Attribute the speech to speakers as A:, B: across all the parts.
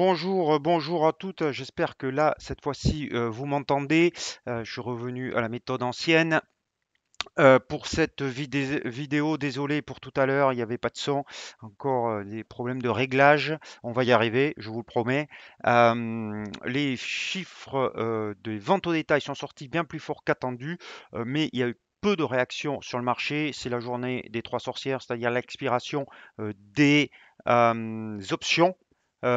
A: Bonjour, bonjour à toutes. J'espère que là, cette fois-ci, vous m'entendez. Je suis revenu à la méthode ancienne. Pour cette vidéo, désolé pour tout à l'heure, il n'y avait pas de son. Encore des problèmes de réglage. On va y arriver, je vous le promets. Les chiffres des ventes au détail sont sortis bien plus forts qu'attendu, mais il y a eu peu de réactions sur le marché. C'est la journée des trois sorcières, c'est-à-dire l'expiration des options. Il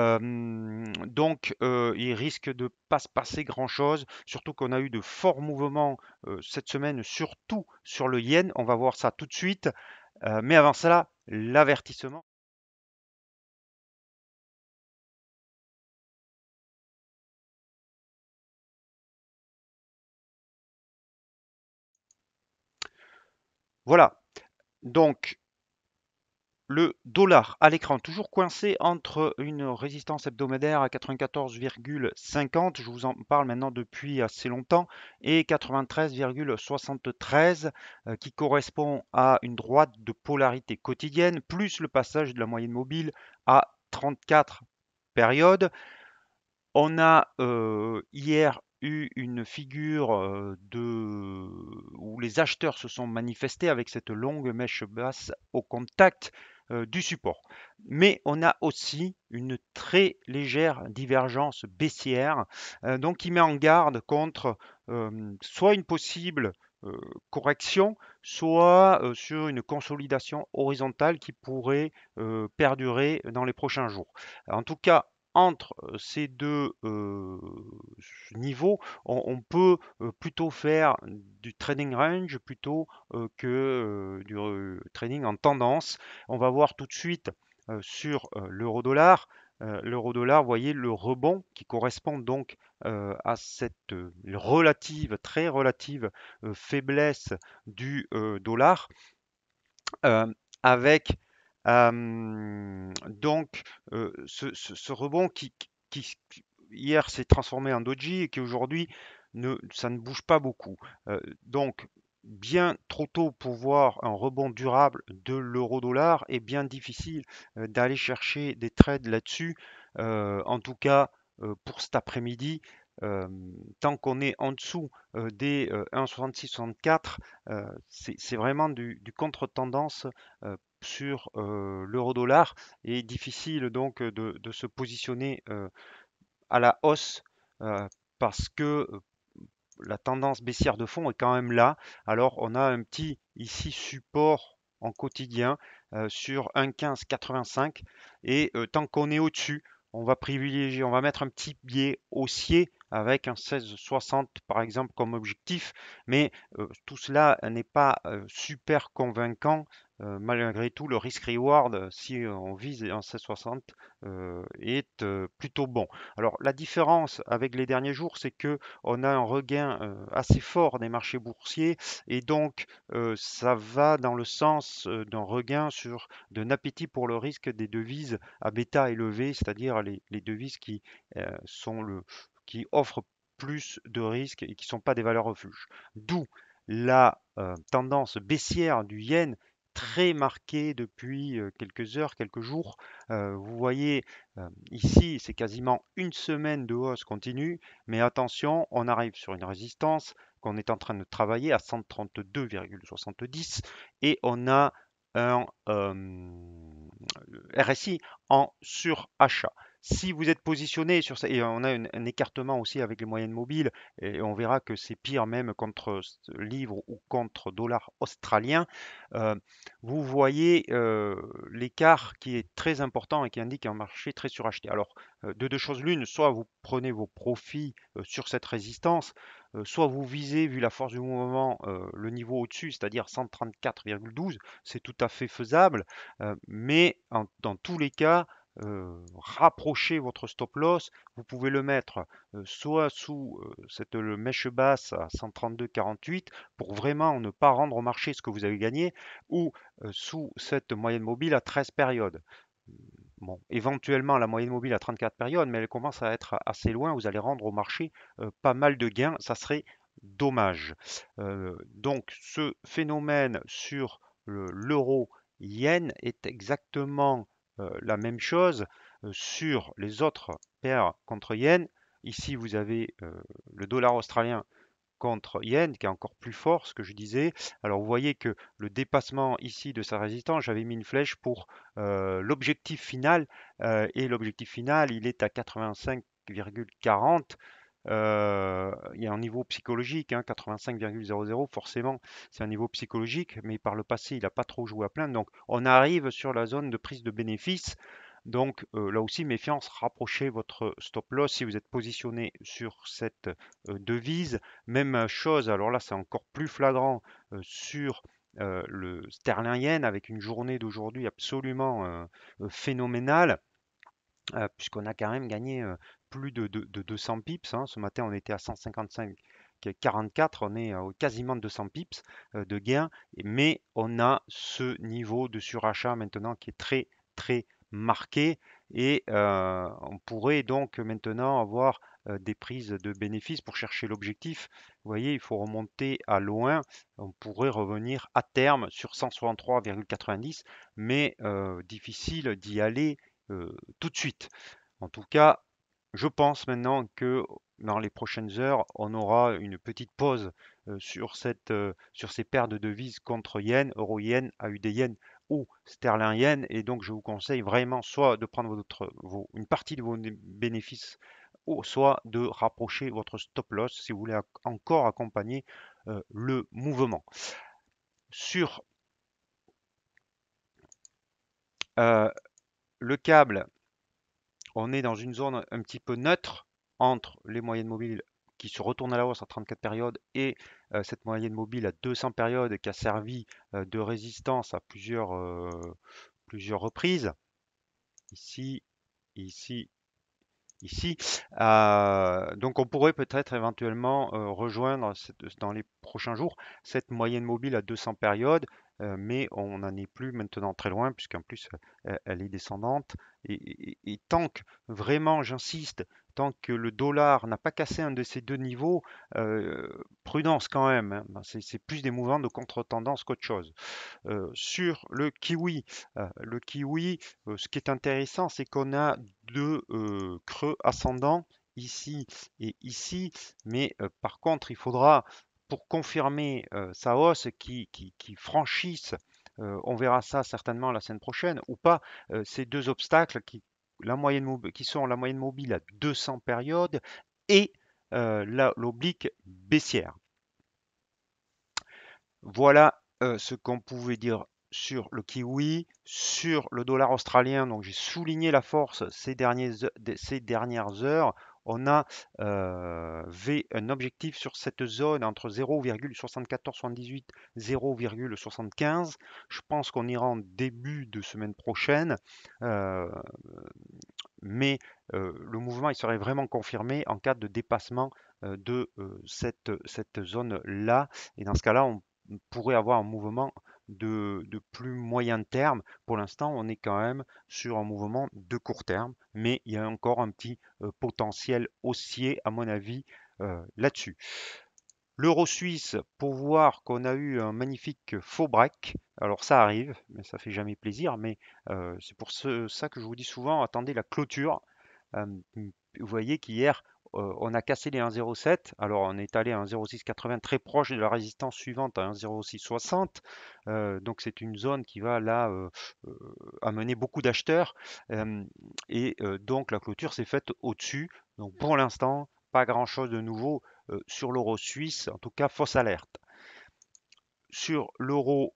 A: risque de pas se passer grand-chose, surtout qu'on a eu de forts mouvements cette semaine, surtout sur le yen. On va voir ça tout de suite. Mais avant cela, l'avertissement. Voilà. Donc, le dollar à l'écran, toujours coincé entre une résistance hebdomadaire à 94,50, je vous en parle maintenant depuis assez longtemps, et 93,73, qui correspond à une droite de polarité quotidienne, plus le passage de la moyenne mobile à 34 périodes. On a hier eu une figure où les acheteurs se sont manifestés avec cette longue mèche basse au contact du support. Mais on a aussi une très légère divergence baissière, donc qui met en garde contre soit une possible correction, soit sur une consolidation horizontale qui pourrait perdurer dans les prochains jours. En tout cas, entre ces deux niveaux, on peut plutôt faire du trading range plutôt que du trading en tendance. On va voir tout de suite sur l'euro-dollar. L'euro-dollar, vous voyez le rebond qui correspond donc à cette relative, très relative faiblesse du dollar, avec ce rebond qui hier s'est transformé en doji et qui aujourd'hui ça ne bouge pas beaucoup. Donc bien trop tôt pour voir un rebond durable de l'euro-dollar et bien difficile d'aller chercher des trades là-dessus. En tout cas pour cet après-midi, euh, tant qu'on est en dessous des 1,66-64, c'est vraiment du contre-tendance sur l'euro-dollar et difficile donc de se positionner à la hausse parce que la tendance baissière de fond est quand même là. Alors on a un petit ici support en quotidien sur 1,1585 et tant qu'on est au-dessus, on va privilégier, on va mettre un petit biais haussier avec un 16,60 par exemple comme objectif, mais tout cela n'est pas super convaincant. Malgré tout, le risk-reward, si on vise un 16,60, est plutôt bon. Alors la différence avec les derniers jours, c'est que on a un regain assez fort des marchés boursiers et donc ça va dans le sens d'un regain sur d'un appétit pour le risque des devises à bêta élevé, c'est-à-dire les devises qui offrent plus de risques et qui ne sont pas des valeurs refuges. D'où la tendance baissière du yen très marquée depuis quelques heures, quelques jours. Vous voyez ici, c'est quasiment une semaine de hausse continue, mais attention, on arrive sur une résistance qu'on est en train de travailler à 132,70 et on a un RSI en surachat. Si vous êtes positionné sur ça, et on a un écartement aussi avec les moyennes mobiles, et on verra que c'est pire même contre livre ou contre dollar australien, euh, vous voyez l'écart qui est très important et qui indique un marché très suracheté. Alors, de deux choses l'une, soit vous prenez vos profits sur cette résistance, soit vous visez, vu la force du mouvement, le niveau au-dessus, c'est-à-dire 134,12, c'est tout à fait faisable, mais dans tous les cas, rapprochez votre stop loss. Vous pouvez le mettre soit sous cette mèche basse à 132,48 pour vraiment ne pas rendre au marché ce que vous avez gagné, ou sous cette moyenne mobile à 13 périodes. Bon, éventuellement la moyenne mobile à 34 périodes, mais elle commence à être assez loin. Vous allez rendre au marché pas mal de gains. Ça serait dommage. Donc ce phénomène sur l'euro yen est exactement la même chose. sur les autres paires contre yen. Ici, vous avez le dollar australien contre yen qui est encore plus fort, ce que je disais. Alors vous voyez que le dépassement ici de sa résistance, j'avais mis une flèche pour l'objectif final et l'objectif final il est à 85,40. Il y a un niveau psychologique, hein, 85,00, forcément, c'est un niveau psychologique, mais par le passé, il n'a pas trop joué à plein. Donc, on arrive sur la zone de prise de bénéfice. Donc, là aussi, méfiance, rapprochez votre stop loss si vous êtes positionné sur cette devise. Même chose, alors là, c'est encore plus flagrant sur le sterling yen avec une journée d'aujourd'hui absolument phénoménale puisqu'on a quand même gagné plus de 200 pips, hein. Ce matin, on était à 155,44, on est quasiment 200 pips de gain, mais on a ce niveau de surachat maintenant qui est très très marqué et on pourrait donc maintenant avoir des prises de bénéfices pour chercher l'objectif. Vous voyez, il faut remonter à loin. On pourrait revenir à terme sur 163,90, mais difficile d'y aller tout de suite. En tout cas, je pense maintenant que dans les prochaines heures, on aura une petite pause sur ces paires de devises contre yen, euro-yen, AUD-yen ou sterling-yen. Et donc, je vous conseille vraiment soit de prendre une partie de vos bénéfices ou soit de rapprocher votre stop loss si vous voulez encore accompagner le mouvement. Sur euh, le câble, on est dans une zone un petit peu neutre entre les moyennes mobiles qui se retournent à la hausse à 34 périodes et cette moyenne mobile à 200 périodes qui a servi de résistance à plusieurs reprises. Ici, ici, ici. Donc on pourrait peut-être éventuellement rejoindre dans les prochains jours cette moyenne mobile à 200 périodes, mais on n'en est plus maintenant très loin puisqu'en plus elle est descendante. Et tant que, vraiment j'insiste, tant que le dollar n'a pas cassé un de ces deux niveaux, prudence quand même, hein. Ben, c'est plus des mouvements de contre-tendance qu'autre chose. Sur le kiwi, ce qui est intéressant, c'est qu'on a deux creux ascendants ici et ici, mais par contre, il faudra, pour confirmer sa hausse, qui franchisse, on verra ça certainement la semaine prochaine, ou pas, ces deux obstacles qui sont la moyenne mobile à 200 périodes et l'oblique baissière. Voilà ce qu'on pouvait dire sur le kiwi, sur le dollar australien. Donc j'ai souligné la force ces dernières heures. On a un objectif sur cette zone entre 0,7478 0,75. Je pense qu'on ira en début de semaine prochaine, euh, mais le mouvement il serait vraiment confirmé en cas de dépassement de cette zone-là. Et dans ce cas-là, on pourrait avoir un mouvement de plus moyen terme. Pour l'instant, on est quand même sur un mouvement de court terme, mais il y a encore un petit potentiel haussier, à mon avis, là-dessus. L'euro suisse, pour voir qu'on a eu un magnifique faux break. Alors ça arrive, mais ça fait jamais plaisir. Mais c'est pour ça que je vous dis souvent, attendez la clôture. Euh, Vous voyez qu'hier, on a cassé les 1,07. Alors on est allé à 1,0680, très proche de la résistance suivante à 1,0660. Donc c'est une zone qui va là amener beaucoup d'acheteurs. Donc la clôture s'est faite au-dessus. Donc pour l'instant, pas grand-chose de nouveau sur l'euro suisse, en tout cas fausse alerte. Sur l'euro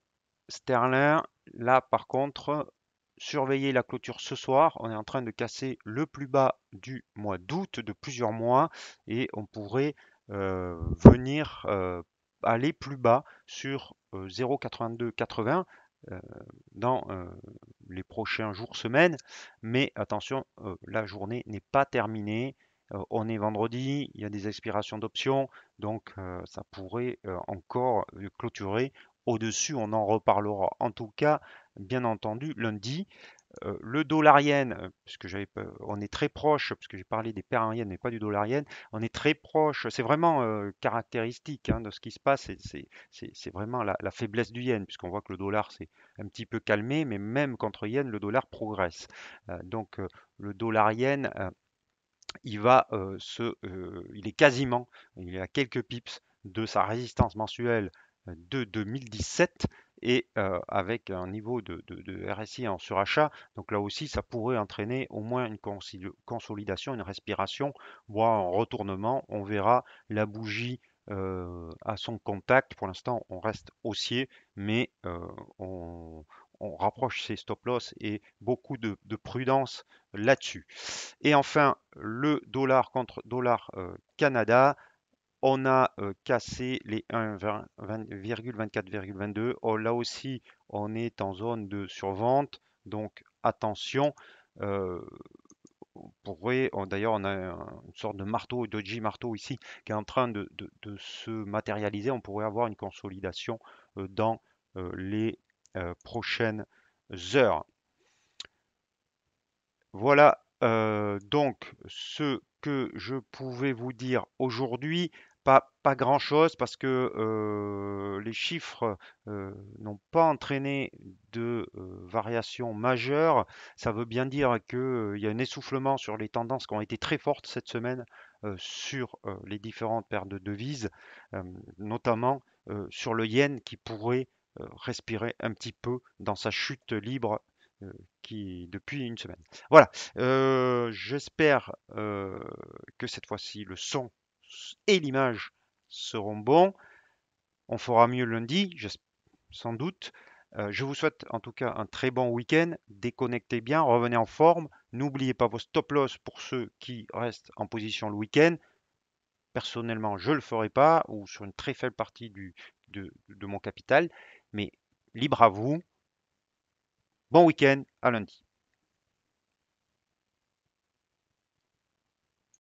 A: sterling, là par contre, surveillez la clôture ce soir. On est en train de casser le plus bas du mois d'août de plusieurs mois et on pourrait venir aller plus bas sur 0,8280 dans les prochains jours, semaines. Mais attention, la journée n'est pas terminée. On est vendredi, il y a des expirations d'options, donc ça pourrait encore clôturer au-dessus. On en reparlera en tout cas, bien entendu, lundi. Le dollar yen, puisque on est très proche, parce que j'ai parlé des paires en yen, mais pas du dollar yen, on est très proche. C'est vraiment caractéristique hein, de ce qui se passe. C'est vraiment la faiblesse du yen, puisqu'on voit que le dollar s'est un petit peu calmé, mais même contre yen, le dollar progresse. Le dollar yen, il est quasiment, il est à quelques pips de sa résistance mensuelle de 2017 et avec un niveau de RSI en surachat. Donc là aussi, ça pourrait entraîner au moins une consolidation, une respiration, voire un retournement. On verra la bougie à son contact. Pour l'instant, on reste haussier, mais on rapproche ses stop loss et beaucoup de prudence là-dessus. Et enfin, le dollar contre dollar Canada, on a cassé les 1,24,22. Oh, là aussi, on est en zone de survente, donc attention. Euh, D'ailleurs, on a une sorte de marteau, doji marteau ici, qui est en train de se matérialiser. On pourrait avoir une consolidation dans les prochaines heures. Voilà donc ce que je pouvais vous dire aujourd'hui. Pas grand-chose parce que les chiffres n'ont pas entraîné de variation majeure. Ça veut bien dire qu'il y a un essoufflement sur les tendances qui ont été très fortes cette semaine sur les différentes paires de devises, euh, notamment sur le yen qui pourrait respirer un petit peu dans sa chute libre euh, depuis une semaine. Voilà, j'espère que cette fois-ci le son et l'image seront bons. On fera mieux lundi, sans doute. Je vous souhaite en tout cas un très bon week-end. Déconnectez bien, revenez en forme. N'oubliez pas vos stop loss pour ceux qui restent en position le week-end. Personnellement, je ne le ferai pas ou sur une très faible partie de mon capital. Mais libre à vous. Bon week-end, à lundi.